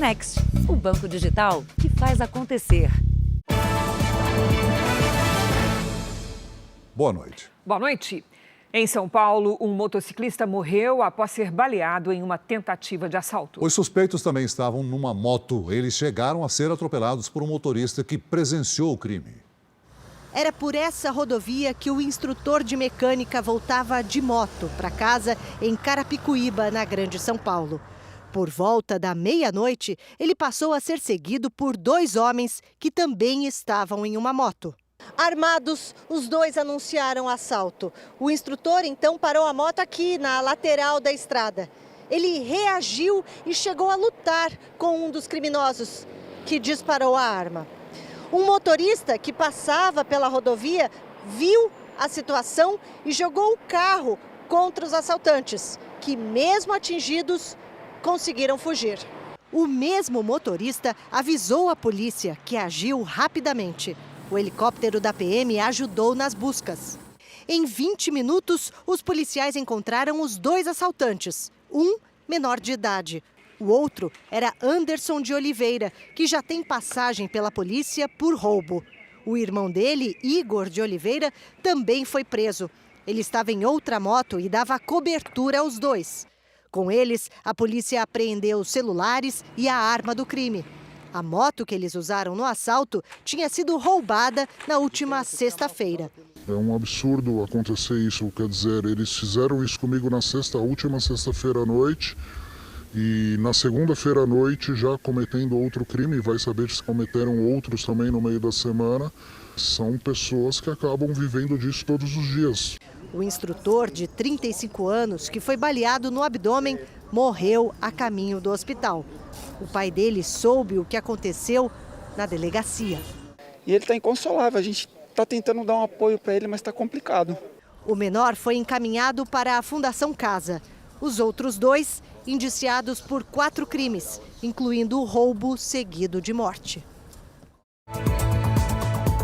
Next, o banco digital que faz acontecer. Boa noite. Boa noite. Em São Paulo, um motociclista morreu após ser baleado em uma tentativa de assalto. Os suspeitos também estavam numa moto. Eles chegaram a ser atropelados por um motorista que presenciou o crime. Era por essa rodovia que o instrutor de mecânica voltava de moto para casa em Carapicuíba, na Grande São Paulo. Por volta da meia-noite, ele passou a ser seguido por 2 homens que também estavam em uma moto. Armados, os 2 anunciaram assalto. O instrutor então parou a moto aqui na lateral da estrada. Ele reagiu e chegou a lutar com um dos criminosos, que disparou a arma. Um motorista que passava pela rodovia viu a situação e jogou o carro contra os assaltantes, que mesmo atingidos, conseguiram fugir. O mesmo motorista avisou a polícia, que agiu rapidamente. O helicóptero da PM ajudou nas buscas. Em 20 minutos, os policiais encontraram os 2 assaltantes, um menor de idade. O outro era Anderson de Oliveira, que já tem passagem pela polícia por roubo. O irmão dele, Igor de Oliveira, também foi preso. Ele estava em outra moto e dava cobertura aos 2. Com eles, a polícia apreendeu os celulares e a arma do crime. A moto que eles usaram no assalto tinha sido roubada na última sexta-feira. É um absurdo acontecer isso, quer dizer, eles fizeram isso comigo na última sexta-feira à noite e na segunda-feira à noite já cometendo outro crime, vai saber se cometeram outros também no meio da semana. São pessoas que acabam vivendo disso todos os dias. O instrutor de 35 anos, que foi baleado no abdômen, morreu a caminho do hospital. O pai dele soube o que aconteceu na delegacia. E ele está inconsolável, a gente está tentando dar um apoio para ele, mas está complicado. O menor foi encaminhado para a Fundação Casa. Os outros 2, indiciados por 4 crimes, incluindo o roubo seguido de morte.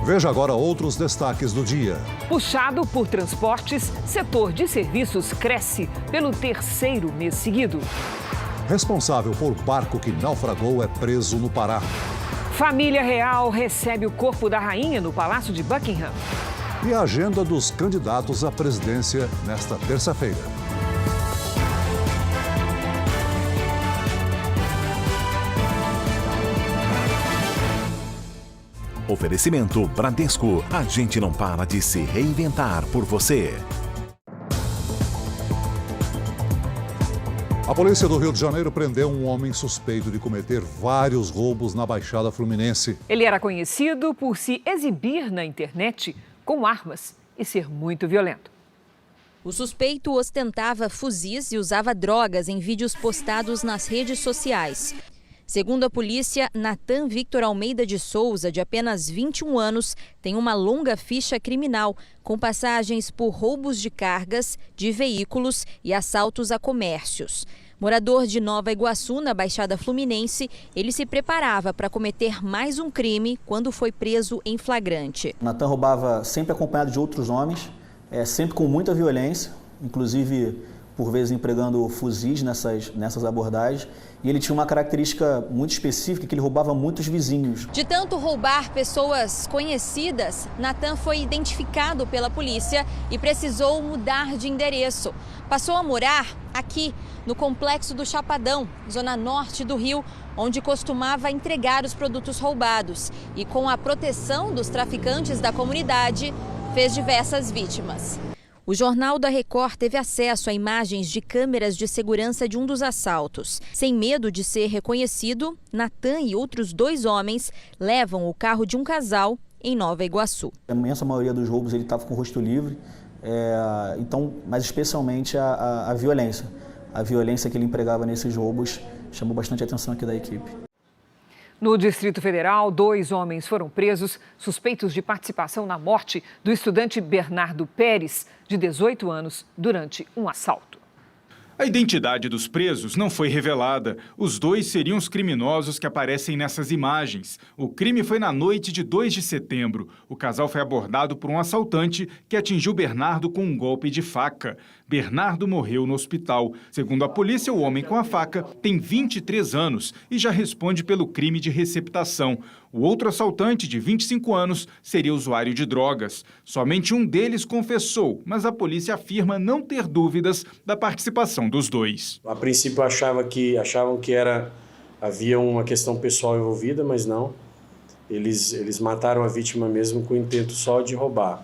Veja agora outros destaques do dia. Puxado por transportes, setor de serviços cresce pelo 3º mês seguido. Responsável por barco que naufragou é preso no Pará. Família real recebe o corpo da rainha no Palácio de Buckingham. E a agenda dos candidatos à presidência nesta terça-feira. Oferecimento Bradesco. A gente não para de se reinventar por você. A polícia do Rio de Janeiro prendeu um homem suspeito de cometer vários roubos na Baixada Fluminense. Ele era conhecido por se exibir na internet com armas e ser muito violento. O suspeito ostentava fuzis e usava drogas em vídeos postados nas redes sociais. Segundo a polícia, Nathan Victor Almeida de Souza, de apenas 21 anos, tem uma longa ficha criminal, com passagens por roubos de cargas, de veículos e assaltos a comércios. Morador de Nova Iguaçu, na Baixada Fluminense, ele se preparava para cometer mais um crime quando foi preso em flagrante. Nathan roubava sempre acompanhado de outros homens, sempre com muita violência, inclusive por vezes empregando fuzis nessas abordagens. E ele tinha uma característica muito específica, que ele roubava muitos vizinhos. De tanto roubar pessoas conhecidas, Nathan foi identificado pela polícia e precisou mudar de endereço. Passou a morar aqui, no Complexo do Chapadão, zona norte do Rio, onde costumava entregar os produtos roubados. E com a proteção dos traficantes da comunidade, fez diversas vítimas. O Jornal da Record teve acesso a imagens de câmeras de segurança de um dos assaltos. Sem medo de ser reconhecido, Nathan e outros 2 homens levam o carro de um casal em Nova Iguaçu. A imensa maioria dos roubos ele estava com o rosto livre, mas especialmente a violência. A violência que ele empregava nesses roubos chamou bastante atenção aqui da equipe. No Distrito Federal, 2 homens foram presos suspeitos de participação na morte do estudante Bernardo Pérez, de 18 anos, durante um assalto. A identidade dos presos não foi revelada. Os dois seriam os criminosos que aparecem nessas imagens. O crime foi na noite de 2 de setembro. O casal foi abordado por um assaltante que atingiu Bernardo com um golpe de faca. Bernardo morreu no hospital. Segundo a polícia, o homem com a faca tem 23 anos e já responde pelo crime de receptação. O outro assaltante, de 25 anos, seria usuário de drogas. Somente um deles confessou, mas a polícia afirma não ter dúvidas da participação dos dois. A princípio achavam que havia uma questão pessoal envolvida, mas não. Eles mataram a vítima mesmo com o intento só de roubar,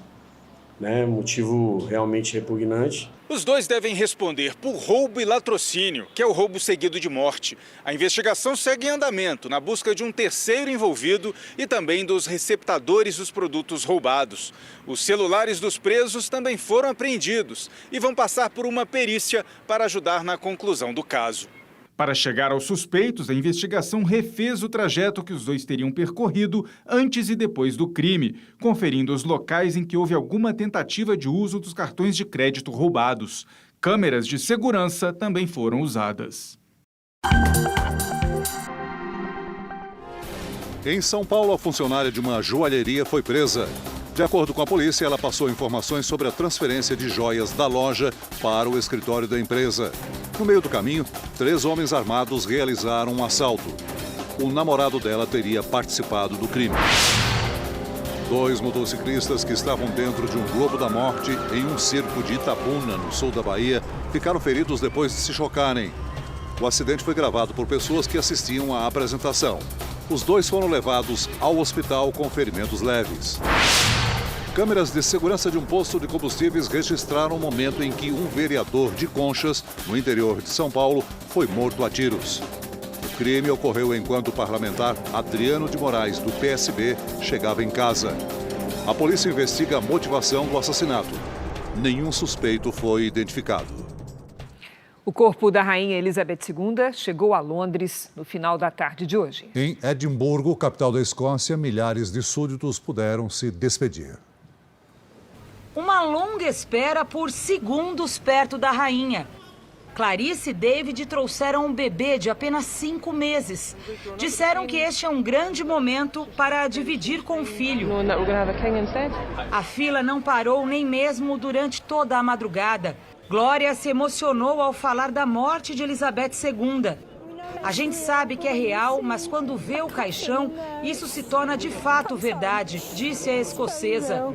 né? Motivo realmente repugnante. Os dois devem responder por roubo e latrocínio, que é o roubo seguido de morte. A investigação segue em andamento na busca de um terceiro envolvido e também dos receptadores dos produtos roubados. Os celulares dos presos também foram apreendidos e vão passar por uma perícia para ajudar na conclusão do caso. Para chegar aos suspeitos, a investigação refez o trajeto que os dois teriam percorrido antes e depois do crime, conferindo os locais em que houve alguma tentativa de uso dos cartões de crédito roubados. Câmeras de segurança também foram usadas. Em São Paulo, a funcionária de uma joalheria foi presa. De acordo com a polícia, ela passou informações sobre a transferência de joias da loja para o escritório da empresa. No meio do caminho, 3 homens armados realizaram um assalto. O namorado dela teria participado do crime. 2 motociclistas que estavam dentro de um globo da morte em um circo de Itabuna, no sul da Bahia, ficaram feridos depois de se chocarem. O acidente foi gravado por pessoas que assistiam à apresentação. Os 2 foram levados ao hospital com ferimentos leves. Câmeras de segurança de um posto de combustíveis registraram o momento em que um vereador de Conchas, no interior de São Paulo, foi morto a tiros. O crime ocorreu enquanto o parlamentar Adriano de Moraes, do PSB, chegava em casa. A polícia investiga a motivação do assassinato. Nenhum suspeito foi identificado. O corpo da rainha Elizabeth II chegou a Londres no final da tarde de hoje. Em Edimburgo, capital da Escócia, milhares de súditos puderam se despedir. Uma longa espera por segundos perto da rainha. Clarice e David trouxeram um bebê de apenas 5 meses. Disseram que este é um grande momento para dividir com o filho. A fila não parou nem mesmo durante toda a madrugada. Glória se emocionou ao falar da morte de Elizabeth II. A gente sabe que é real, mas quando vê o caixão, isso se torna de fato verdade, disse a escocesa.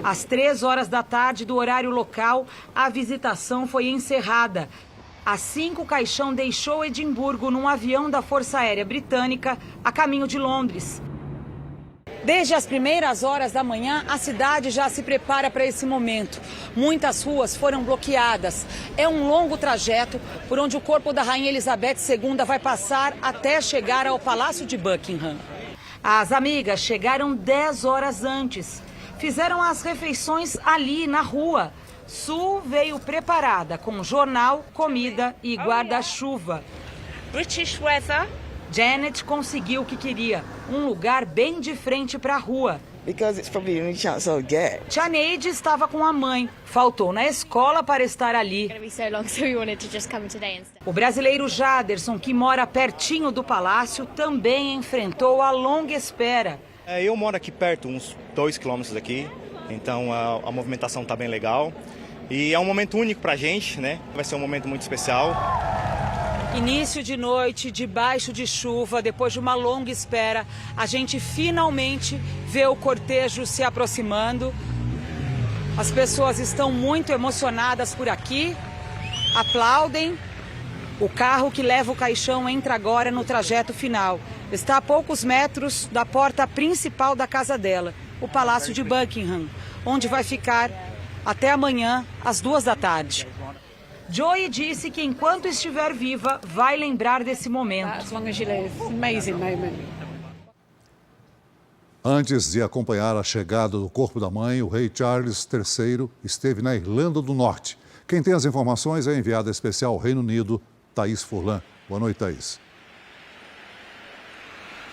Às 3 horas da tarde do horário local, a visitação foi encerrada. Às 5, o caixão deixou Edimburgo num avião da Força Aérea Britânica a caminho de Londres. Desde as primeiras horas da manhã, a cidade já se prepara para esse momento. Muitas ruas foram bloqueadas. É um longo trajeto por onde o corpo da rainha Elizabeth II vai passar até chegar ao Palácio de Buckingham. As amigas chegaram 10 horas antes. Fizeram as refeições ali na rua. Sue veio preparada com jornal, comida e guarda-chuva. British weather. Janet conseguiu o que queria, um lugar bem de frente para a rua. Tia Neide estava com a mãe, faltou na escola para estar ali. O brasileiro Jaderson, que mora pertinho do palácio, também enfrentou a longa espera. Eu moro aqui perto, uns 2 quilômetros daqui, então a movimentação está bem legal. E é um momento único para a gente, né? Vai ser um momento muito especial. Início de noite, debaixo de chuva, depois de uma longa espera, a gente finalmente vê o cortejo se aproximando. As pessoas estão muito emocionadas por aqui, aplaudem. O carro que leva o caixão entra agora no trajeto final. Está a poucos metros da porta principal da casa dela, o Palácio de Buckingham, onde vai ficar até amanhã, às 2 da tarde. Joy disse que enquanto estiver viva, vai lembrar desse momento. Antes de acompanhar a chegada do corpo da mãe, o rei Charles III esteve na Irlanda do Norte. Quem tem as informações é a enviada especial ao Reino Unido, Thaís Furlan. Boa noite, Thaís.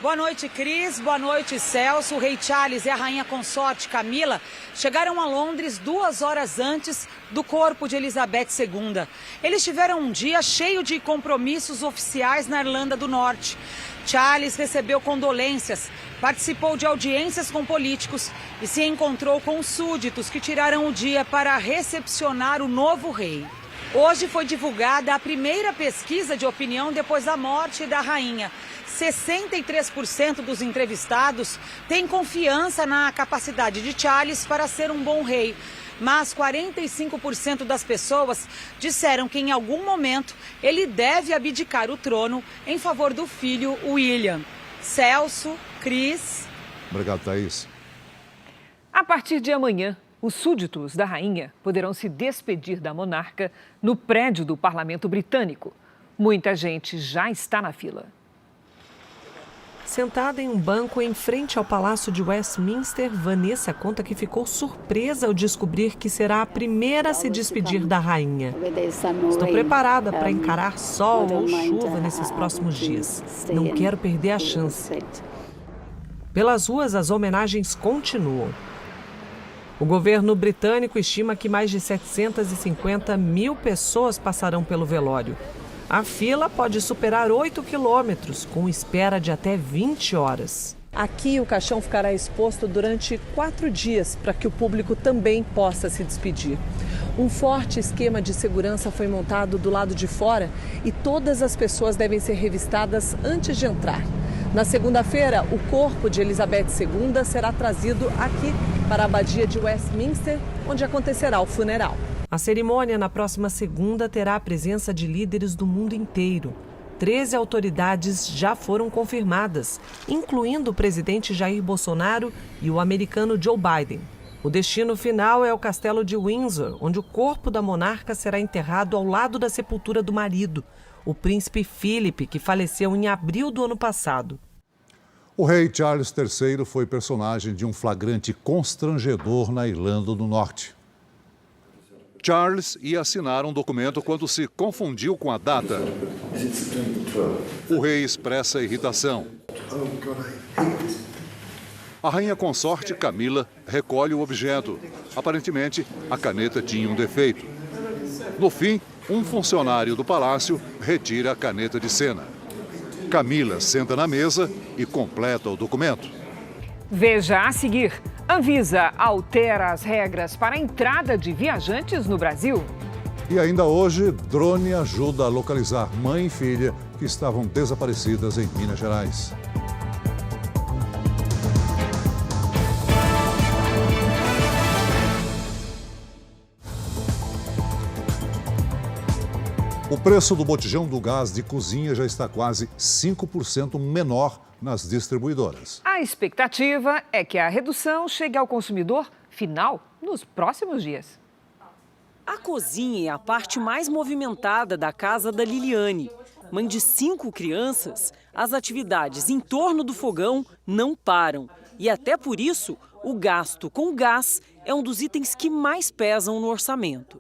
Boa noite, Cris. Boa noite, Celso. O rei Charles e a rainha consorte Camila chegaram a Londres 2 horas antes do corpo de Elizabeth II. Eles tiveram um dia cheio de compromissos oficiais na Irlanda do Norte. Charles recebeu condolências, participou de audiências com políticos e se encontrou com súditos que tiraram o dia para recepcionar o novo rei. Hoje foi divulgada a primeira pesquisa de opinião depois da morte da rainha. 63% dos entrevistados têm confiança na capacidade de Charles para ser um bom rei. Mas 45% das pessoas disseram que em algum momento ele deve abdicar o trono em favor do filho William. Celso, Cris. Obrigado, Thaís. A partir de amanhã, os súditos da rainha poderão se despedir da monarca no prédio do Parlamento Britânico. Muita gente já está na fila. Sentada em um banco em frente ao Palácio de Westminster, Vanessa conta que ficou surpresa ao descobrir que será a primeira a se despedir da rainha. Estou preparada para encarar sol ou chuva nesses próximos dias. Não quero perder a chance. Pelas ruas, as homenagens continuam. O governo britânico estima que mais de 750 mil pessoas passarão pelo velório. A fila pode superar 8 quilômetros, com espera de até 20 horas. Aqui o caixão ficará exposto durante 4 dias para que o público também possa se despedir. Um forte esquema de segurança foi montado do lado de fora e todas as pessoas devem ser revistadas antes de entrar. Na segunda-feira, o corpo de Elizabeth II será trazido aqui para a Abadia de Westminster, onde acontecerá o funeral. A cerimônia na próxima segunda terá a presença de líderes do mundo inteiro. 13 autoridades já foram confirmadas, incluindo o presidente Jair Bolsonaro e o americano Joe Biden. O destino final é o castelo de Windsor, onde o corpo da monarca será enterrado ao lado da sepultura do marido, o príncipe Philip, que faleceu em abril do ano passado. O rei Charles III foi personagem de um flagrante constrangedor na Irlanda do Norte. Charles ia assinar um documento quando se confundiu com a data. O rei expressa irritação. A rainha consorte Camila recolhe o objeto. Aparentemente, a caneta tinha um defeito. No fim, um funcionário do palácio retira a caneta de cena. Camila senta na mesa e completa o documento. Veja a seguir. Anvisa altera as regras para a entrada de viajantes no Brasil. E ainda hoje, drone ajuda a localizar mãe e filha que estavam desaparecidas em Minas Gerais. O preço do botijão do gás de cozinha já está quase 5% menor nas distribuidoras. A expectativa é que a redução chegue ao consumidor final nos próximos dias. A cozinha é a parte mais movimentada da casa da Liliane. Mãe de 5 crianças, as atividades em torno do fogão não param. E até por isso, o gasto com gás é um dos itens que mais pesam no orçamento.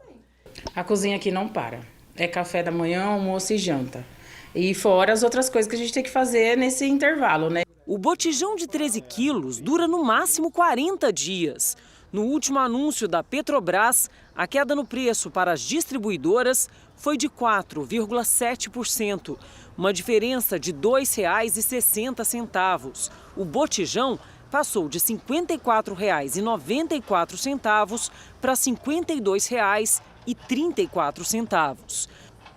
A cozinha aqui não para. É café da manhã, almoço e janta. E fora as outras coisas que a gente tem que fazer nesse intervalo, né? O botijão de 13 quilos dura no máximo 40 dias. No último anúncio da Petrobras, a queda no preço para as distribuidoras foi de 4,7%, uma diferença de R$ 2,60. O botijão passou de R$ 54,94 para R$ 52,34.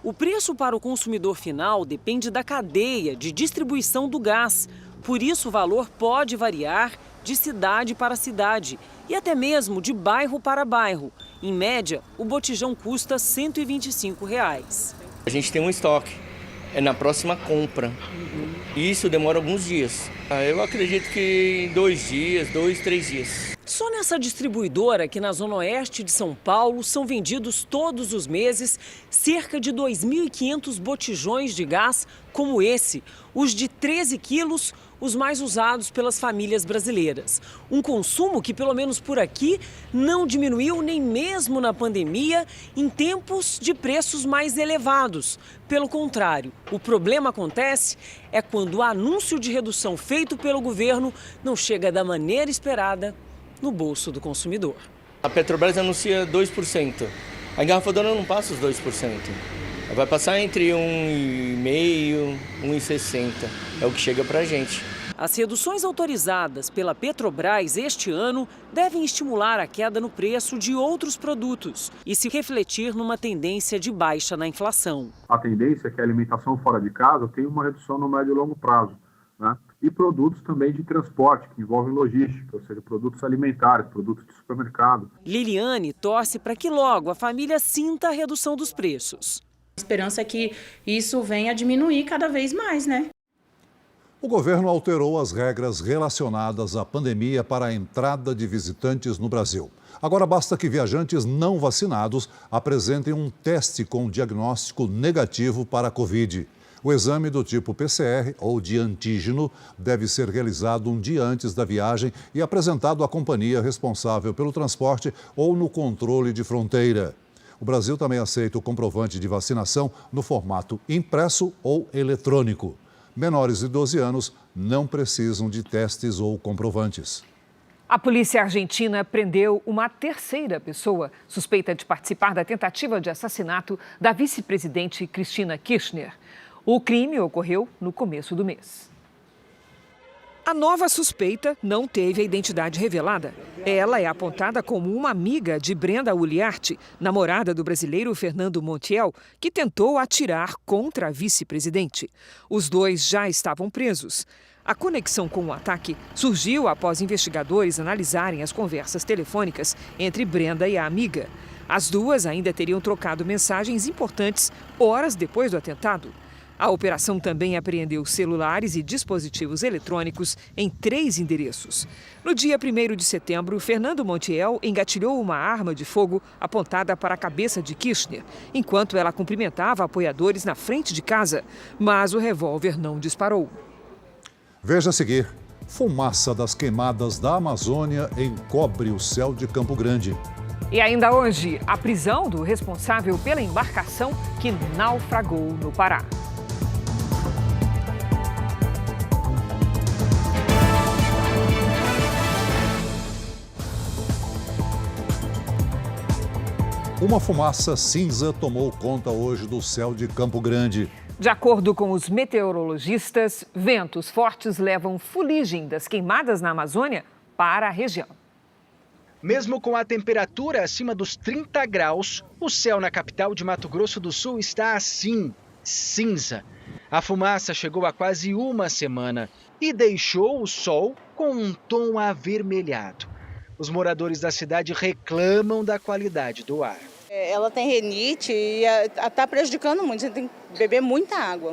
O preço para o consumidor final depende da cadeia de distribuição do gás. Por isso, o valor pode variar de cidade para cidade e até mesmo de bairro para bairro. Em média, o botijão custa R$ 125. A gente tem um estoque, é na próxima compra. Isso demora alguns dias. Eu acredito que em 2 dias, 2, 3 dias. Só nessa distribuidora, aqui na zona oeste de São Paulo, são vendidos todos os meses cerca de 2.500 botijões de gás como esse, os de 13 quilos, os mais usados pelas famílias brasileiras. Um consumo que, pelo menos por aqui, não diminuiu nem mesmo na pandemia, em tempos de preços mais elevados. Pelo contrário, o problema acontece é quando o anúncio de redução feito pelo governo não chega da maneira esperada no bolso do consumidor. A Petrobras anuncia 2%. A engarrafadora não passa os 2%. Vai passar entre 1,5% e 1,60%. É o que chega para a gente. As reduções autorizadas pela Petrobras este ano devem estimular a queda no preço de outros produtos e se refletir numa tendência de baixa na inflação. A tendência é que a alimentação fora de casa tenha uma redução no médio e longo prazo, né? E produtos também de transporte, que envolvem logística, ou seja, produtos alimentares, produtos de supermercado. Liliane torce para que logo a família sinta a redução dos preços. A esperança é que isso venha a diminuir cada vez mais, né? O governo alterou as regras relacionadas à pandemia para a entrada de visitantes no Brasil. Agora basta que viajantes não vacinados apresentem um teste com diagnóstico negativo para a Covid. O exame do tipo PCR ou de antígeno deve ser realizado um dia antes da viagem e apresentado à companhia responsável pelo transporte ou no controle de fronteira. O Brasil também aceita o comprovante de vacinação no formato impresso ou eletrônico. Menores de 12 anos não precisam de testes ou comprovantes. A polícia argentina prendeu uma terceira pessoa suspeita de participar da tentativa de assassinato da vice-presidente Cristina Kirchner. O crime ocorreu no começo do mês. A nova suspeita não teve a identidade revelada. Ela é apontada como uma amiga de Brenda Uliarte, namorada do brasileiro Fernando Montiel, que tentou atirar contra a vice-presidente. Os dois já estavam presos. A conexão com o ataque surgiu após investigadores analisarem as conversas telefônicas entre Brenda e a amiga. As duas ainda teriam trocado mensagens importantes horas depois do atentado. A operação também apreendeu celulares e dispositivos eletrônicos em 3 endereços. No dia 1º de setembro, Fernando Montiel engatilhou uma arma de fogo apontada para a cabeça de Kirchner, enquanto ela cumprimentava apoiadores na frente de casa, mas o revólver não disparou. Veja a seguir: fumaça das queimadas da Amazônia encobre o céu de Campo Grande. E ainda hoje, a prisão do responsável pela embarcação que naufragou no Pará. Uma fumaça cinza tomou conta hoje do céu de Campo Grande. De acordo com os meteorologistas, ventos fortes levam fuligem das queimadas na Amazônia para a região. Mesmo com a temperatura acima dos 30 graus, o céu na capital de Mato Grosso do Sul está assim, cinza. A fumaça chegou há quase uma semana e deixou o sol com um tom avermelhado. Os moradores da cidade reclamam da qualidade do ar. Ela tem rinite e está prejudicando muito. Você tem que beber muita água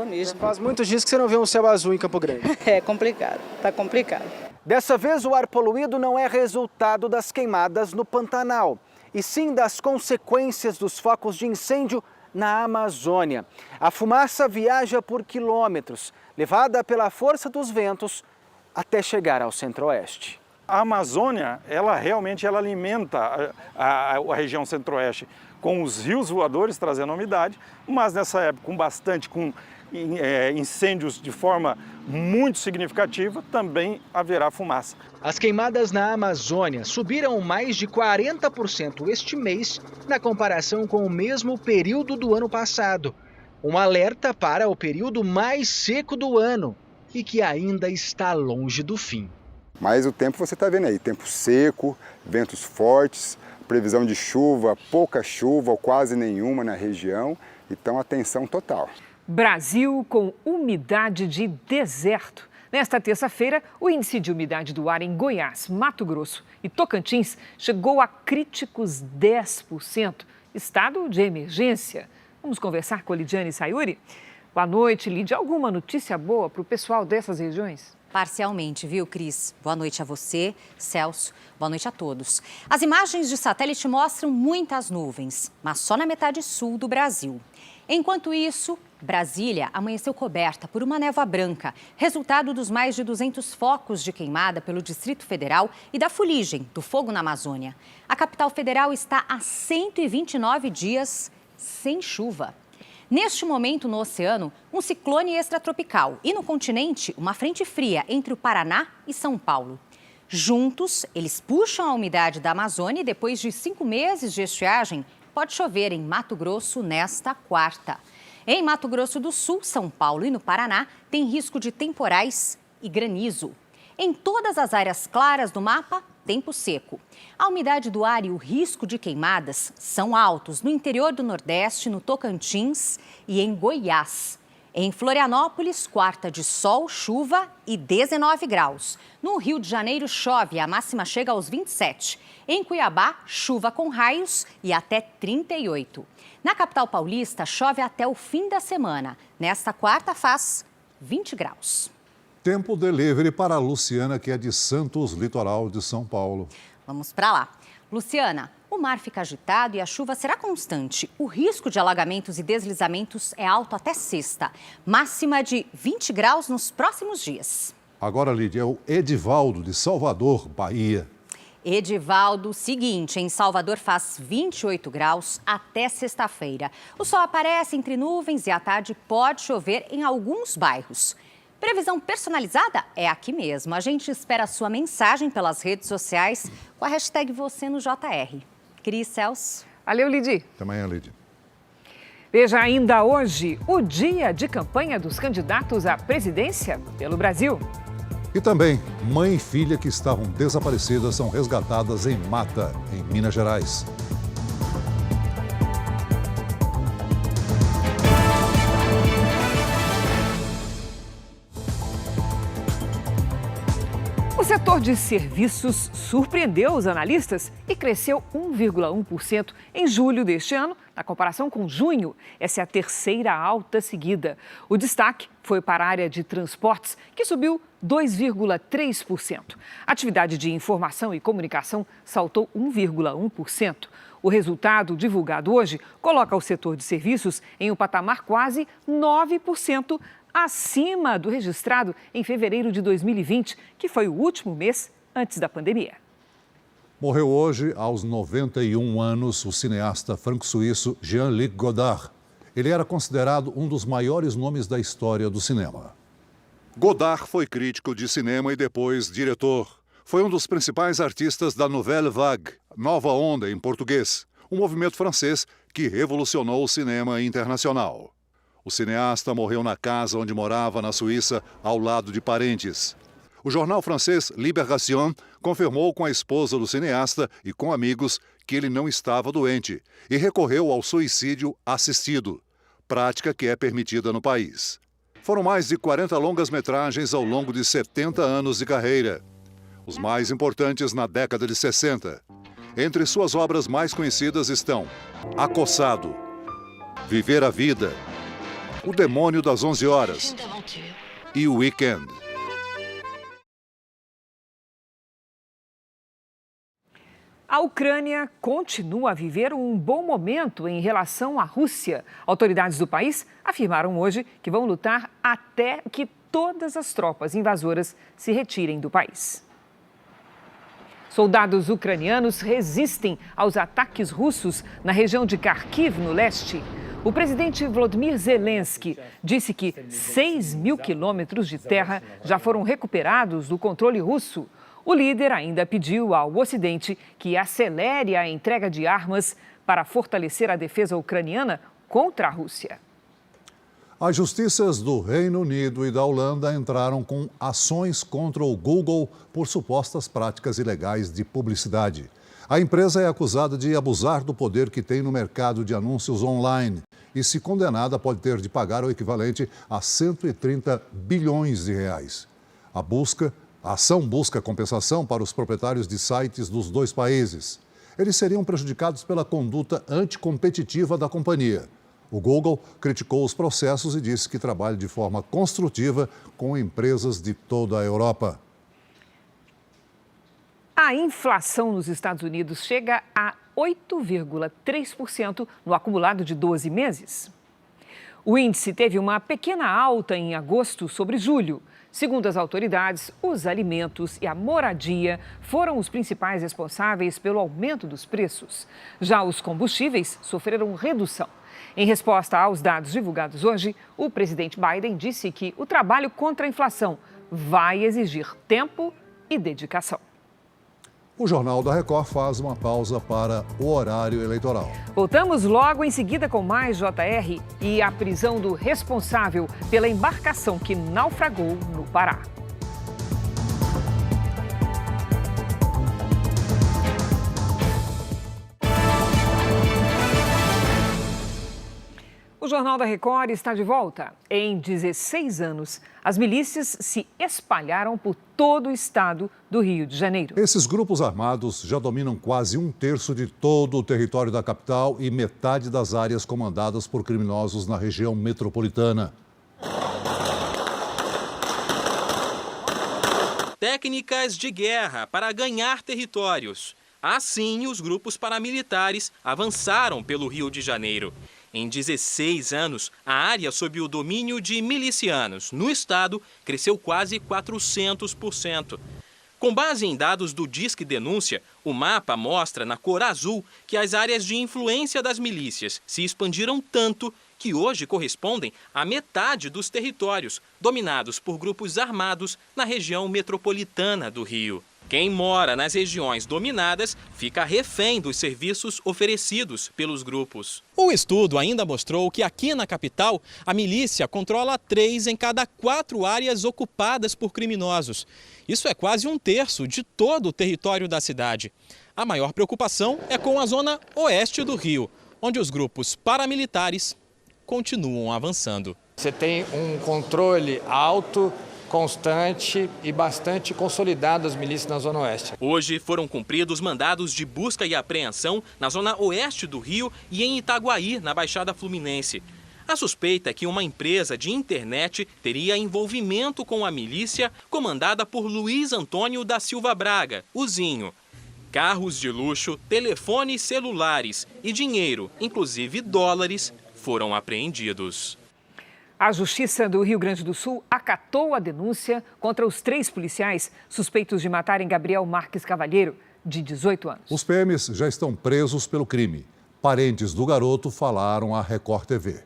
mesmo. Faz muitos dias que você não vê um céu azul em Campo Grande. É complicado, está complicado. Dessa vez, o ar poluído não é resultado das queimadas no Pantanal, e sim das consequências dos focos de incêndio na Amazônia. A fumaça viaja por quilômetros, levada pela força dos ventos até chegar ao centro-oeste. A Amazônia, ela realmente alimenta a região centro-oeste com os rios voadores trazendo umidade, mas nessa época com incêndios de forma muito significativa, também haverá fumaça. As queimadas na Amazônia subiram mais de 40% este mês na comparação com o mesmo período do ano passado. Um alerta para o período mais seco do ano e que ainda está longe do fim. Mas o tempo você está vendo aí, tempo seco, ventos fortes, previsão de chuva, pouca chuva ou quase nenhuma na região, então atenção total. Brasil com umidade de deserto. Nesta terça-feira, o índice de umidade do ar em Goiás, Mato Grosso e Tocantins chegou a críticos 10%, estado de emergência. Vamos conversar com a Lidiane Sayuri? Boa noite, Lidia. Alguma notícia boa para o pessoal dessas regiões? Parcialmente, viu, Cris? Boa noite a você, Celso. Boa noite a todos. As imagens de satélite mostram muitas nuvens, mas só na metade sul do Brasil. Enquanto isso, Brasília amanheceu coberta por uma névoa branca, resultado dos mais de 200 focos de queimada pelo Distrito Federal e da fuligem do fogo na Amazônia. A capital federal está há 129 dias sem chuva. Neste momento, no oceano, um ciclone extratropical e no continente, uma frente fria entre o Paraná e São Paulo. Juntos, eles puxam a umidade da Amazônia e depois de 5 meses de estiagem, pode chover em Mato Grosso nesta quarta. Em Mato Grosso do Sul, São Paulo e no Paraná, tem risco de temporais e granizo. Em todas as áreas claras do mapa, tempo seco. A umidade do ar e o risco de queimadas são altos no interior do Nordeste, no Tocantins e em Goiás. Em Florianópolis, quarta de sol, chuva e 19 graus. No Rio de Janeiro, chove, a máxima chega aos 27. Em Cuiabá, chuva com raios e até 38. Na capital paulista, chove até o fim da semana. Nesta quarta, faz 20 graus. Tempo delivery para a Luciana, que é de Santos, litoral de São Paulo. Vamos para lá. Luciana, o mar fica agitado e a chuva será constante. O risco de alagamentos e deslizamentos é alto até sexta. Máxima de 20 graus nos próximos dias. Agora, Lídia, é o Edivaldo, de Salvador, Bahia. Edivaldo, seguinte, em Salvador faz 28 graus até sexta-feira. O sol aparece entre nuvens e à tarde pode chover em alguns bairros. Previsão personalizada é aqui mesmo. A gente espera a sua mensagem pelas redes sociais com a hashtag você no JR. Cris, Celso. Valeu, Lidy. Até amanhã, Lidy. Veja ainda hoje o dia de campanha dos candidatos à presidência pelo Brasil. E também, mãe e filha que estavam desaparecidas são resgatadas em Mata, em Minas Gerais. O setor de serviços surpreendeu os analistas e cresceu 1,1% em julho deste ano, na comparação com junho. Essa é a terceira alta seguida. O destaque foi para a área de transportes, que subiu 2,3%. A atividade de informação e comunicação saltou 1,1%. O resultado divulgado hoje coloca o setor de serviços em um patamar quase 9% acima do registrado em fevereiro de 2020, que foi o último mês antes da pandemia. Morreu hoje, aos 91 anos, o cineasta franco-suíço Jean-Luc Godard. Ele era considerado um dos maiores nomes da história do cinema. Godard foi crítico de cinema e depois diretor. Foi um dos principais artistas da Nouvelle Vague, Nova Onda em português, um movimento francês que revolucionou o cinema internacional. O cineasta morreu na casa onde morava na Suíça, ao lado de parentes. O jornal francês Libération confirmou com a esposa do cineasta e com amigos que ele não estava doente e recorreu ao suicídio assistido, prática que é permitida no país. Foram mais de 40 longas-metragens ao longo de 70 anos de carreira, os mais importantes na década de 60. Entre suas obras mais conhecidas estão Acossado, Viver a Vida, O Demônio das 11 Horas e O Weekend. A Ucrânia continua a viver um bom momento em relação à Rússia. Autoridades do país afirmaram hoje que vão lutar até que todas as tropas invasoras se retirem do país. Soldados ucranianos resistem aos ataques russos na região de Kharkiv, no leste. O presidente Volodymyr Zelensky disse que 6.000 quilômetros de terra já foram recuperados do controle russo. O líder ainda pediu ao Ocidente que acelere a entrega de armas para fortalecer a defesa ucraniana contra a Rússia. As justiças do Reino Unido e da Holanda entraram com ações contra o Google por supostas práticas ilegais de publicidade. A empresa é acusada de abusar do poder que tem no mercado de anúncios online e, se condenada, pode ter de pagar o equivalente a 130 bilhões de reais. A ação busca compensação para os proprietários de sites dos dois países. Eles seriam prejudicados pela conduta anticompetitiva da companhia. O Google criticou os processos e disse que trabalha de forma construtiva com empresas de toda a Europa. A inflação nos Estados Unidos chega a 8,3% no acumulado de 12 meses. O índice teve uma pequena alta em agosto sobre julho. Segundo as autoridades, os alimentos e a moradia foram os principais responsáveis pelo aumento dos preços. Já os combustíveis sofreram redução. Em resposta aos dados divulgados hoje, o presidente Biden disse que o trabalho contra a inflação vai exigir tempo e dedicação. O Jornal da Record faz uma pausa para o horário eleitoral. Voltamos logo em seguida com mais JR e a prisão do responsável pela embarcação que naufragou no Pará. O Jornal da Record está de volta. Em 16 anos, as milícias se espalharam por todo o estado do Rio de Janeiro. Esses grupos armados já dominam quase 1/3 de todo o território da capital e metade das áreas comandadas por criminosos na região metropolitana. Técnicas de guerra para ganhar territórios. Assim, os grupos paramilitares avançaram pelo Rio de Janeiro. Em 16 anos, a área sob o domínio de milicianos no estado cresceu quase 400%. Com base em dados do Disque Denúncia, o mapa mostra na cor azul que as áreas de influência das milícias se expandiram tanto que hoje correspondem à metade dos territórios dominados por grupos armados na região metropolitana do Rio. Quem mora nas regiões dominadas fica refém dos serviços oferecidos pelos grupos. O estudo ainda mostrou que aqui na capital, a milícia controla 3 em cada 4 áreas ocupadas por criminosos. Isso é quase 1/3 de todo o território da cidade. A maior preocupação é com a zona oeste do Rio, onde os grupos paramilitares continuam avançando. Você tem um controle alto, constante e bastante consolidado das milícias na Zona Oeste. Hoje foram cumpridos mandados de busca e apreensão na zona oeste do Rio e em Itaguaí, na Baixada Fluminense. A suspeita é que uma empresa de internet teria envolvimento com a milícia comandada por Luiz Antônio da Silva Braga, o Zinho. Carros de luxo, telefones celulares e dinheiro, inclusive dólares, foram apreendidos. A Justiça do Rio Grande do Sul acatou a denúncia contra os 3 policiais suspeitos de matarem Gabriel Marques Cavalheiro, de 18 anos. Os PMs já estão presos pelo crime. Parentes do garoto falaram à Record TV.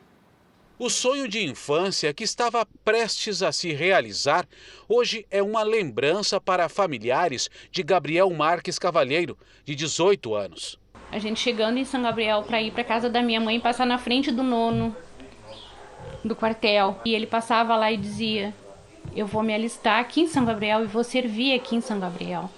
O sonho de infância que estava prestes a se realizar, hoje é uma lembrança para familiares de Gabriel Marques Cavalheiro, de 18 anos. A gente chegando em São Gabriel para ir para casa da minha mãe, passar na frente do nono do quartel. E ele passava lá e dizia: eu vou me alistar aqui em São Gabriel e vou servir aqui em São Gabriel.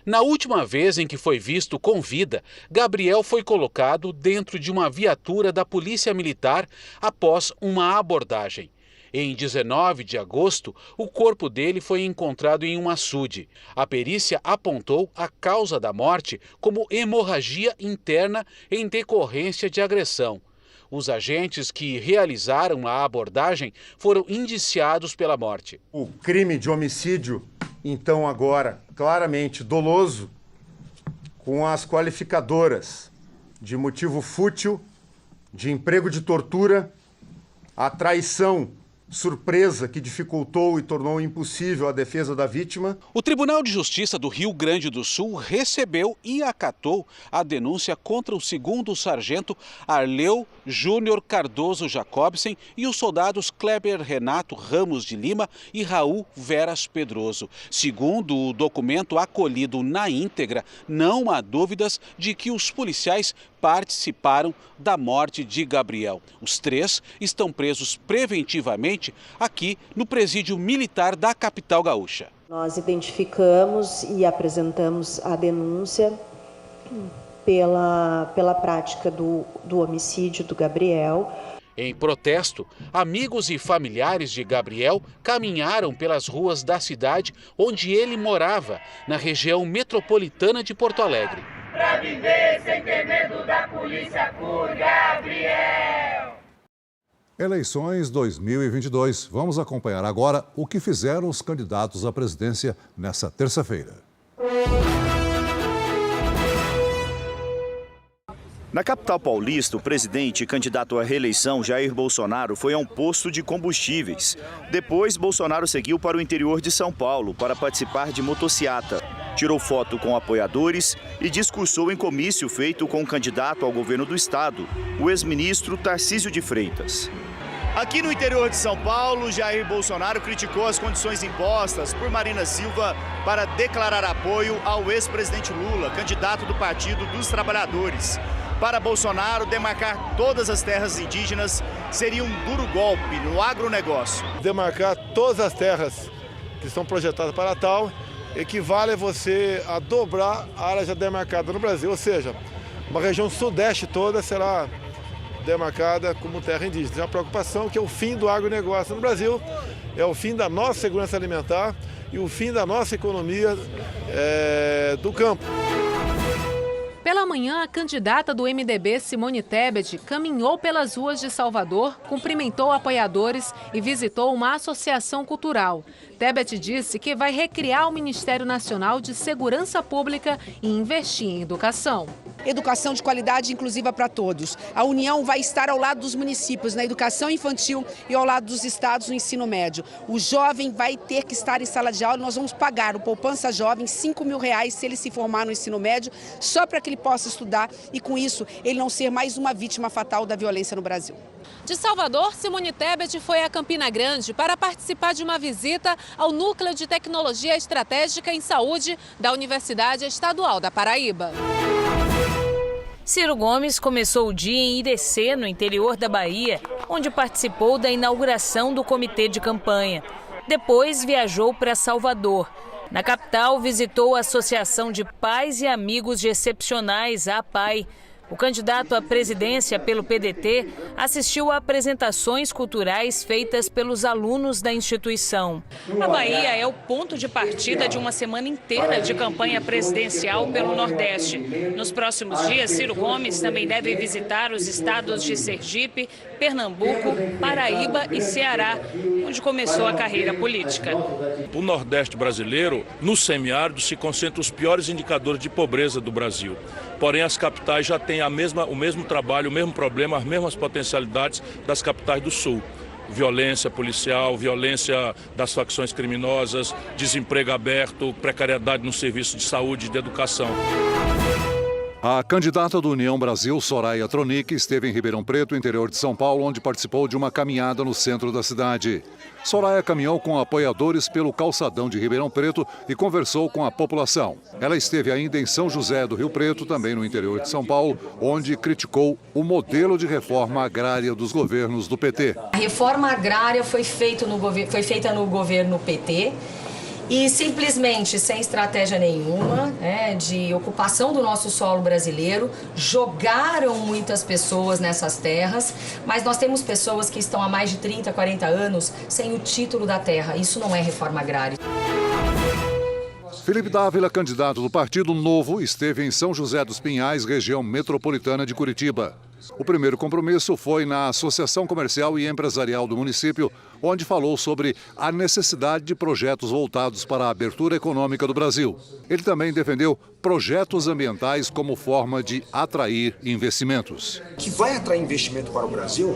Na última vez em que foi visto com vida, Gabriel foi colocado dentro de uma viatura da Polícia Militar após uma abordagem. Em 19 de agosto, o corpo dele foi encontrado em um açude. A perícia apontou a causa da morte como hemorragia interna em decorrência de agressão. Os agentes que realizaram a abordagem foram indiciados pela morte. O crime de homicídio, então agora claramente doloso, com as qualificadoras de motivo fútil, de emprego de tortura, a traição surpresa que dificultou e tornou impossível a defesa da vítima. O Tribunal de Justiça do Rio Grande do Sul recebeu e acatou a denúncia contra o 2º sargento Arleu Júnior Cardoso Jacobsen e os soldados Kleber Renato Ramos de Lima e Raul Veras Pedroso. Segundo o documento acolhido na íntegra, não há dúvidas de que os policiais participaram da morte de Gabriel. Os 3 estão presos preventivamente aqui no presídio militar da capital gaúcha. Nós identificamos e apresentamos a denúncia pela prática do homicídio do Gabriel. Em protesto, amigos e familiares de Gabriel caminharam pelas ruas da cidade onde ele morava, na região metropolitana de Porto Alegre. Pra viver sem ter medo da polícia por Gabriel. Eleições 2022. Vamos acompanhar agora o que fizeram os candidatos à presidência nesta terça-feira. Na capital paulista, o presidente e candidato à reeleição, Jair Bolsonaro, foi a um posto de combustíveis. Depois, Bolsonaro seguiu para o interior de São Paulo para participar de motociata. Tirou foto com apoiadores e discursou em comício feito com o candidato ao governo do estado, o ex-ministro Tarcísio de Freitas. Aqui no interior de São Paulo, Jair Bolsonaro criticou as condições impostas por Marina Silva para declarar apoio ao ex-presidente Lula, candidato do Partido dos Trabalhadores. Para Bolsonaro, demarcar todas as terras indígenas seria um duro golpe no agronegócio. Demarcar todas as terras que estão projetadas para tal equivale a você a dobrar a área já demarcada no Brasil, ou seja, uma região sudeste toda será demarcada como terra indígena. Tem uma preocupação que é o fim do agronegócio no Brasil, é o fim da nossa segurança alimentar e o fim da nossa economia do campo. Pela manhã, a candidata do MDB, Simone Tebet, caminhou pelas ruas de Salvador, cumprimentou apoiadores e visitou uma associação cultural. Tebet disse que vai recriar o Ministério Nacional de Segurança Pública e investir em educação. Educação de qualidade inclusiva para todos. A União vai estar ao lado dos municípios na educação infantil e ao lado dos estados no ensino médio. O jovem vai ter que estar em sala de aula e nós vamos pagar o Poupança Jovem R$5.000 se ele se formar no ensino médio, só para que ele possa estudar e com isso ele não ser mais uma vítima fatal da violência no Brasil. De Salvador, Simone Tebet foi a Campina Grande para participar de uma visita ao Núcleo de Tecnologia Estratégica em Saúde da Universidade Estadual da Paraíba. Ciro Gomes começou o dia em Irecê, no interior da Bahia, onde participou da inauguração do comitê de campanha. Depois viajou para Salvador. Na capital, visitou a Associação de Pais e Amigos de Excepcionais, a APAE. O candidato à presidência pelo PDT assistiu a apresentações culturais feitas pelos alunos da instituição. A Bahia é o ponto de partida de uma semana inteira de campanha presidencial pelo Nordeste. Nos próximos dias, Ciro Gomes também deve visitar os estados de Sergipe, Pernambuco, Paraíba e Ceará, onde começou a carreira política. O Nordeste brasileiro, no semiárido, se concentra os piores indicadores de pobreza do Brasil. Porém, as capitais já têm o mesmo trabalho, o mesmo problema, as mesmas potencialidades das capitais do Sul. Violência policial, violência das facções criminosas, desemprego aberto, precariedade no serviço de saúde e de educação. A candidata do União Brasil, Soraya Tronic, esteve em Ribeirão Preto, interior de São Paulo, onde participou de uma caminhada no centro da cidade. Soraya caminhou com apoiadores pelo calçadão de Ribeirão Preto e conversou com a população. Ela esteve ainda em São José do Rio Preto, também no interior de São Paulo, onde criticou o modelo de reforma agrária dos governos do PT. A reforma agrária foi feita no governo PT. E simplesmente, sem estratégia nenhuma, de ocupação do nosso solo brasileiro, jogaram muitas pessoas nessas terras, mas nós temos pessoas que estão há mais de 30, 40 anos sem o título da terra. Isso não é reforma agrária. Felipe Dávila, candidato do Partido Novo, esteve em São José dos Pinhais, região metropolitana de Curitiba. O primeiro compromisso foi na Associação Comercial e Empresarial do município, onde falou sobre a necessidade de projetos voltados para a abertura econômica do Brasil. Ele também defendeu projetos ambientais como forma de atrair investimentos. O que vai atrair investimento para o Brasil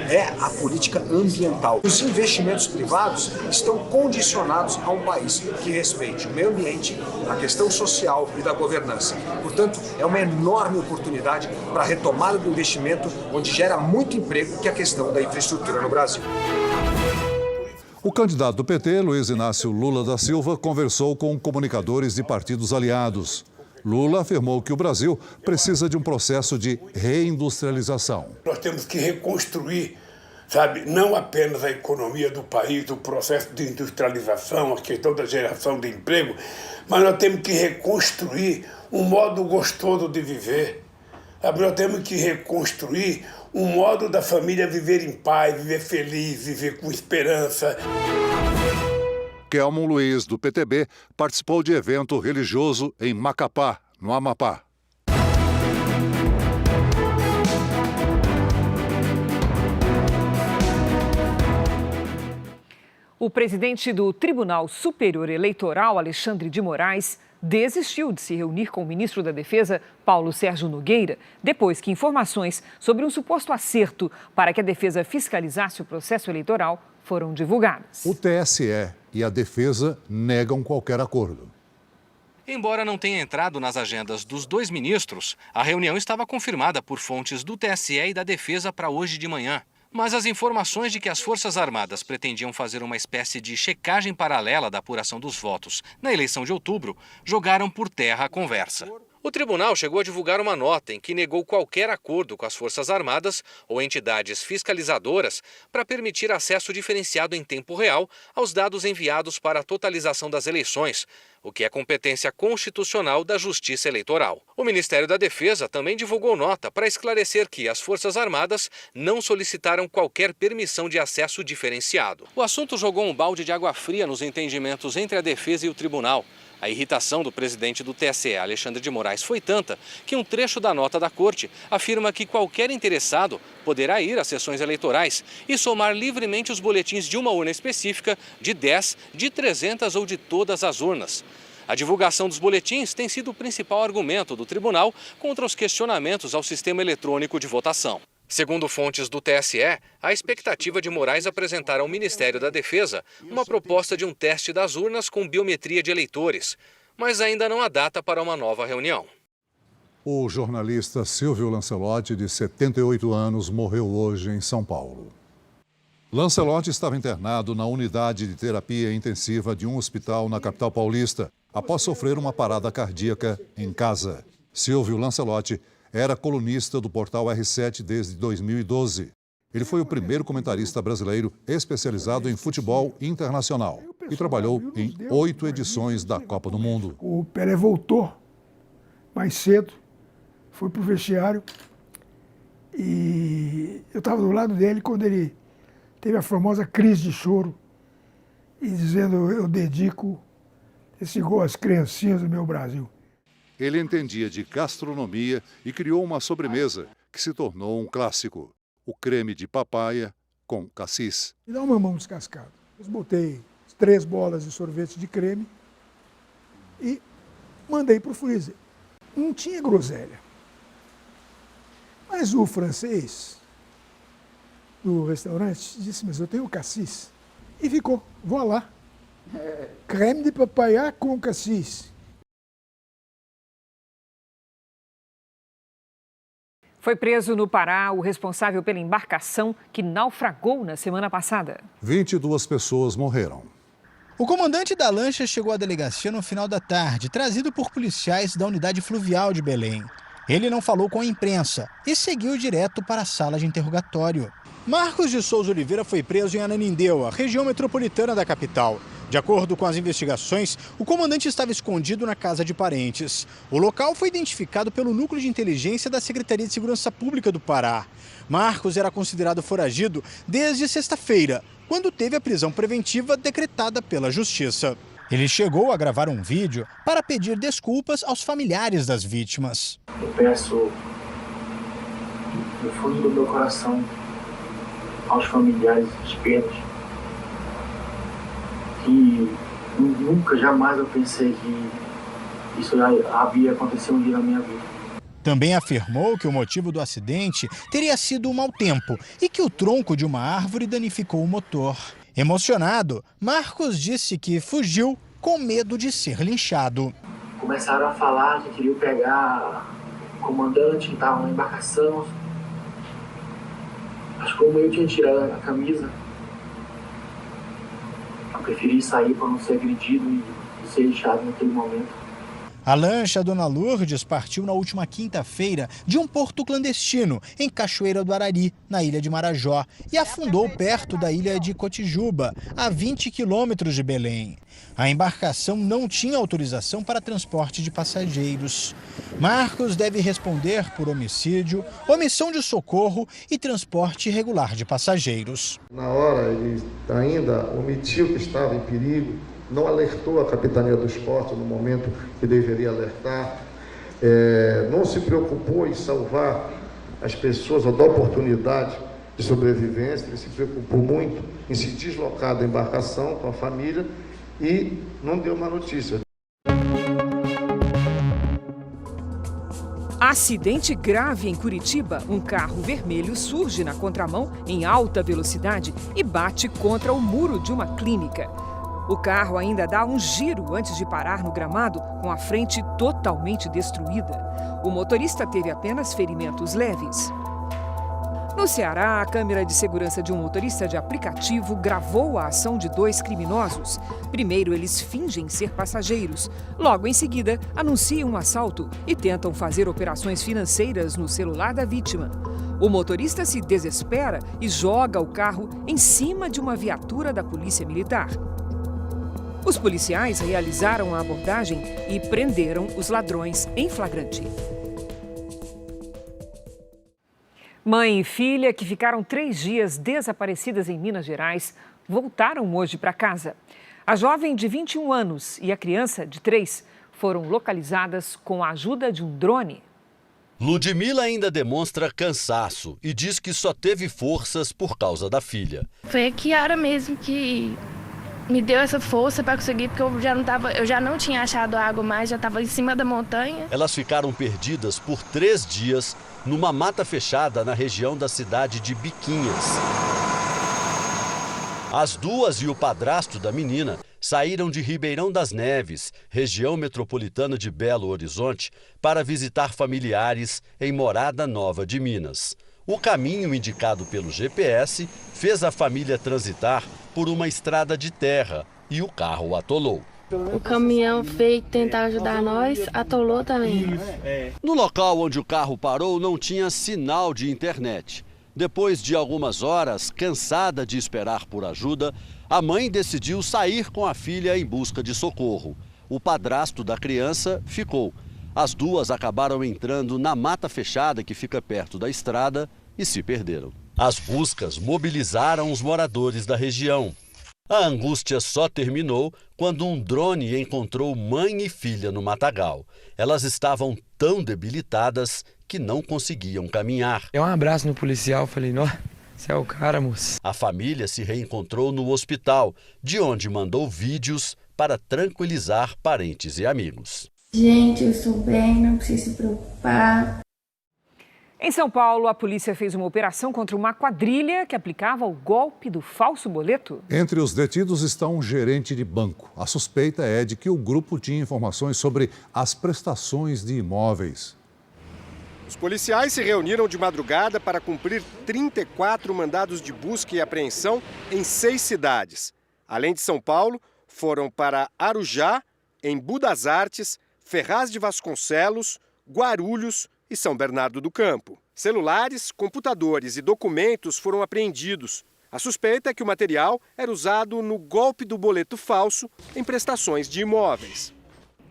é a política ambiental. Os investimentos privados estão condicionados a um país que respeite o meio ambiente, a questão social e da governança. Portanto, é uma enorme oportunidade para a retomada do investimento, onde gera muito emprego, que é a questão da infraestrutura no Brasil. O candidato do PT, Luiz Inácio Lula da Silva, conversou com comunicadores de partidos aliados. Lula afirmou que o Brasil precisa de um processo de reindustrialização. Nós temos que reconstruir, não apenas a economia do país, o processo de industrialização, a questão da geração de emprego, mas nós temos que reconstruir um modo gostoso de viver. Nós temos que reconstruir um modo da família viver em paz, viver feliz, viver com esperança. Kelmon Luiz, do PTB, participou de evento religioso em Macapá, no Amapá. O presidente do Tribunal Superior Eleitoral, Alexandre de Moraes, desistiu de se reunir com o ministro da Defesa, Paulo Sérgio Nogueira, depois que informações sobre um suposto acerto para que a defesa fiscalizasse o processo eleitoral foram divulgadas. O TSE e a Defesa negam qualquer acordo. Embora não tenha entrado nas agendas dos dois ministros, a reunião estava confirmada por fontes do TSE e da Defesa para hoje de manhã. Mas as informações de que as Forças Armadas pretendiam fazer uma espécie de checagem paralela da apuração dos votos na eleição de outubro jogaram por terra a conversa. O tribunal chegou a divulgar uma nota em que negou qualquer acordo com as Forças Armadas ou entidades fiscalizadoras para permitir acesso diferenciado em tempo real aos dados enviados para a totalização das eleições, o que é competência constitucional da Justiça Eleitoral. O Ministério da Defesa também divulgou nota para esclarecer que as Forças Armadas não solicitaram qualquer permissão de acesso diferenciado. O assunto jogou um balde de água fria nos entendimentos entre a Defesa e o tribunal. A irritação do presidente do TSE, Alexandre de Moraes, foi tanta que um trecho da nota da Corte afirma que qualquer interessado poderá ir às sessões eleitorais e somar livremente os boletins de uma urna específica, de 10, de 300 ou de todas as urnas. A divulgação dos boletins tem sido o principal argumento do tribunal contra os questionamentos ao sistema eletrônico de votação. Segundo fontes do TSE, a expectativa de Moraes apresentar ao Ministério da Defesa uma proposta de um teste das urnas com biometria de eleitores, mas ainda não há data para uma nova reunião. O jornalista Silvio Lancelotti, de 78 anos, morreu hoje em São Paulo. Lancelotti estava internado na unidade de terapia intensiva de um hospital na capital paulista, após sofrer uma parada cardíaca em casa. Silvio Lancelotti era colunista do portal R7 desde 2012. Ele foi o primeiro comentarista brasileiro especializado em futebol internacional e trabalhou em 8 edições da Copa do Mundo. O Pelé voltou mais cedo, foi para o vestiário e eu estava do lado dele quando ele teve a famosa crise de choro e dizendo: eu dedico esse gol às criancinhas do meu Brasil. Ele entendia de gastronomia e criou uma sobremesa que se tornou um clássico: o creme de papaya com cassis. Me dá um mamão descascado. Eu botei 3 bolas de sorvete de creme e mandei para o freezer. Não tinha groselha. Mas o francês do restaurante disse: mas eu tenho cassis. E ficou, vou lá. Creme de papaya com cassis. Foi preso no Pará o responsável pela embarcação que naufragou na semana passada. 22 pessoas morreram. O comandante da lancha chegou à delegacia no final da tarde, trazido por policiais da unidade fluvial de Belém. Ele não falou com a imprensa e seguiu direto para a sala de interrogatório. Marcos de Souza Oliveira foi preso em Ananindeua, região metropolitana da capital. De acordo com as investigações, o comandante estava escondido na casa de parentes. O local foi identificado pelo Núcleo de Inteligência da Secretaria de Segurança Pública do Pará. Marcos era considerado foragido desde sexta-feira, quando teve a prisão preventiva decretada pela Justiça. Ele chegou a gravar um vídeo para pedir desculpas aos familiares das vítimas. Eu peço, do fundo do meu coração, aos familiares despetos, que nunca, jamais eu pensei que isso havia acontecido um dia na minha vida. Também afirmou que o motivo do acidente teria sido o mau tempo e que o tronco de uma árvore danificou o motor. Emocionado, Marcos disse que fugiu com medo de ser linchado. Começaram a falar que queriam pegar o comandante que estava na embarcação. Acho que como eu tinha tirado a camisa, eu preferi sair para não ser agredido e ser linchado naquele momento. A lancha Dona Lourdes partiu na última quinta-feira de um porto clandestino, em Cachoeira do Arari, na ilha de Marajó, e afundou perto da ilha de Cotijuba, a 20 quilômetros de Belém. A embarcação não tinha autorização para transporte de passageiros. Marcos deve responder por homicídio, omissão de socorro e transporte irregular de passageiros. Na hora, ele ainda omitiu que estava em perigo, não alertou a Capitania dos Portos no momento que deveria alertar, não se preocupou em salvar as pessoas ou dar oportunidade de sobrevivência, ele se preocupou muito em se deslocar da embarcação com a família e não deu uma notícia. Acidente grave em Curitiba. Um carro vermelho surge na contramão em alta velocidade e bate contra o muro de uma clínica. O carro ainda dá um giro antes de parar no gramado, com a frente totalmente destruída. O motorista teve apenas ferimentos leves. No Ceará, a câmera de segurança de um motorista de aplicativo gravou a ação de 2 criminosos. Primeiro, eles fingem ser passageiros. Logo em seguida, anunciam um assalto e tentam fazer operações financeiras no celular da vítima. O motorista se desespera e joga o carro em cima de uma viatura da Polícia Militar. Os policiais realizaram a abordagem e prenderam os ladrões em flagrante. Mãe e filha, que ficaram 3 dias desaparecidas em Minas Gerais, voltaram hoje para casa. A jovem de 21 anos e a criança de 3 foram localizadas com a ajuda de um drone. Ludmila ainda demonstra cansaço e diz que só teve forças por causa da filha. Foi a Kiara mesmo que me deu essa força para conseguir, porque eu já não tinha achado água mais, já estava em cima da montanha. Elas ficaram perdidas por 3 dias numa mata fechada na região da cidade de Biquinhas. As duas e o padrasto da menina saíram de Ribeirão das Neves, região metropolitana de Belo Horizonte, para visitar familiares em Morada Nova de Minas. O caminho indicado pelo GPS fez a família transitar por uma estrada de terra e o carro atolou. O caminhão veio tentar ajudar nós, atolou também. No local onde o carro parou não tinha sinal de internet. Depois de algumas horas, cansada de esperar por ajuda, a mãe decidiu sair com a filha em busca de socorro. O padrasto da criança ficou. As duas acabaram entrando na mata fechada que fica perto da estrada e se perderam. As buscas mobilizaram os moradores da região. A angústia só terminou quando um drone encontrou mãe e filha no matagal. Elas estavam tão debilitadas que não conseguiam caminhar. Deu um abraço no policial, falei, não, você é o cara, moço. A família se reencontrou no hospital, de onde mandou vídeos para tranquilizar parentes e amigos. Gente, eu estou bem, não precisa se preocupar. Em São Paulo, a polícia fez uma operação contra uma quadrilha que aplicava o golpe do falso boleto. Entre os detidos está um gerente de banco. A suspeita é de que o grupo tinha informações sobre as prestações de imóveis. Os policiais se reuniram de madrugada para cumprir 34 mandados de busca e apreensão em 6 cidades. Além de São Paulo, foram para Arujá, Embu das Artes, Ferraz de Vasconcelos, Guarulhos e São Bernardo do Campo. Celulares, computadores e documentos foram apreendidos. A suspeita é que o material era usado no golpe do boleto falso em prestações de imóveis.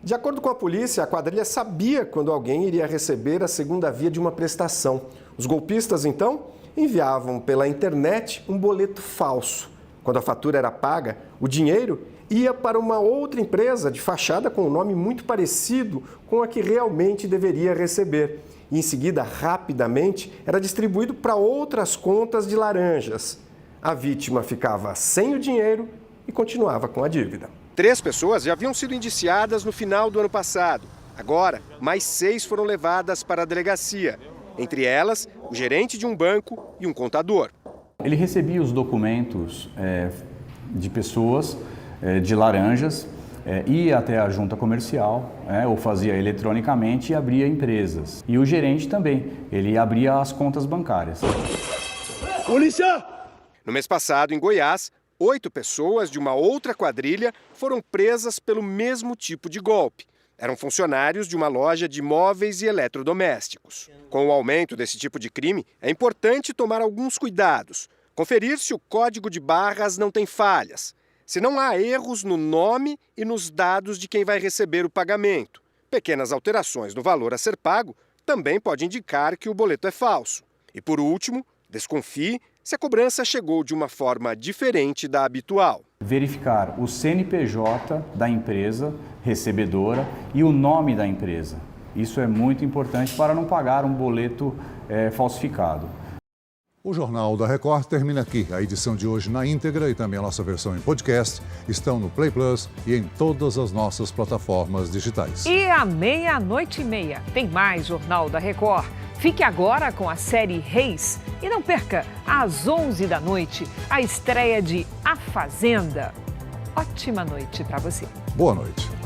De acordo com a polícia, a quadrilha sabia quando alguém iria receber a segunda via de uma prestação. Os golpistas, então, enviavam pela internet um boleto falso. Quando a fatura era paga, o dinheiro ia para uma outra empresa de fachada com um nome muito parecido com a que realmente deveria receber. E em seguida, rapidamente, era distribuído para outras contas de laranjas. A vítima ficava sem o dinheiro e continuava com a dívida. 3 pessoas já haviam sido indiciadas no final do ano passado. Agora, mais 6 foram levadas para a delegacia. Entre elas, o gerente de um banco e um contador. Ele recebia os documentos de pessoas de laranjas, ia até a junta comercial, ou fazia eletronicamente e abria empresas. E o gerente também, ele abria as contas bancárias. Polícia! No mês passado, em Goiás, 8 pessoas de uma outra quadrilha foram presas pelo mesmo tipo de golpe. Eram funcionários de uma loja de móveis e eletrodomésticos. Com o aumento desse tipo de crime, é importante tomar alguns cuidados. Conferir se o código de barras não tem falhas, se não há erros no nome e nos dados de quem vai receber o pagamento. Pequenas alterações no valor a ser pago também pode indicar que o boleto é falso. E por último, desconfie se a cobrança chegou de uma forma diferente da habitual. Verificar o CNPJ da empresa recebedora e o nome da empresa. Isso é muito importante para não pagar um boleto falsificado. O Jornal da Record termina aqui. A edição de hoje na íntegra e também a nossa versão em podcast estão no Play Plus e em todas as nossas plataformas digitais. E à 00:30 tem mais Jornal da Record. Fique agora com a série Reis e não perca, às 11 da noite, a estreia de A Fazenda. Ótima noite para você. Boa noite.